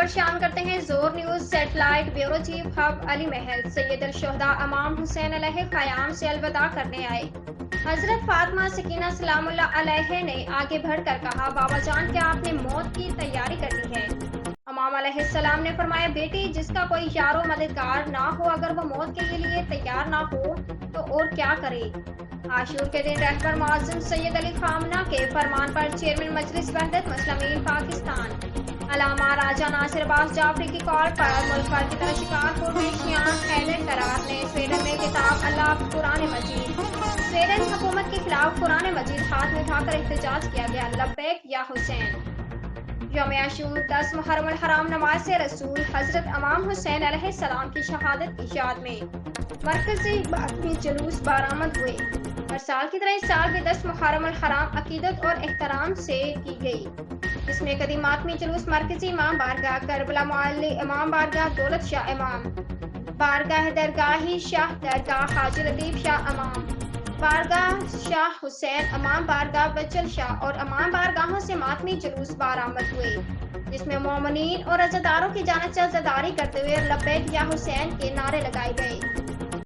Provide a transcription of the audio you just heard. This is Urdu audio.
خبر شامل کرتے ہیں Zor news satellite bureau chief ہب علی محل سید الشہداء امام حسین علیہ قیام سے الوداع کرنے آئے۔ حضرت فاطمہ سکینہ سلام اللہ علیہ نے آگے بڑھ کر کہا، بابا جان کیا آپ نے موت کی تیاری کر لی ہے؟ امام علیہ السلام نے فرمایا، بیٹی جس کا کوئی یار و مددگار نہ ہو، اگر وہ موت کے لیے تیار نہ ہو تو اور کیا کرے؟ عاشور کے دن رہبر معظم سید علی خامنہ کے فرمان پر چیئرمین مجلس وحدت مسلمین پاکستان علامہ راجہ ناصر عباس جعفری کی کال پر ملک بھر کی طرح شکارپور میں شیعہ حیدر قرار نے سویڈن میں کتاب اللہ قرآن مجید سویڈن حکومت کے خلاف قرآن مجید ہاتھ میں اٹھا کر احتجاج کیا گیا۔ لبیک یا حسین۔ یوم عاشور 10 محرم الحرام نماز رسول حضرت امام حسین علیہ السلام کی شہادت کی یاد میں مرکز سے باطنی جلوس برآمد ہوئے۔ ہر سال کی طرح اس سال بھی 10 محرم الحرام عقیدت اور احترام سے کی گئی۔ اس میں قدیم ماتمی جلوس مرکزی امام بارگاہ کربلا معلی امام بارگاہ دولت شاہ امام بارگاہ درگاہی شاہ درگاہ حاجی لطیف شاہ امام بارگاہ شاہ حسین امام بارگاہ بچل شاہ اور امام بارگاہوں سے ماتمی جلوس برآمد ہوئے، جس میں مومنین اور عزاداروں کی جانب سے عزاداری کرتے ہوئے لبیک یا حسین کے نعرے لگائے گئے۔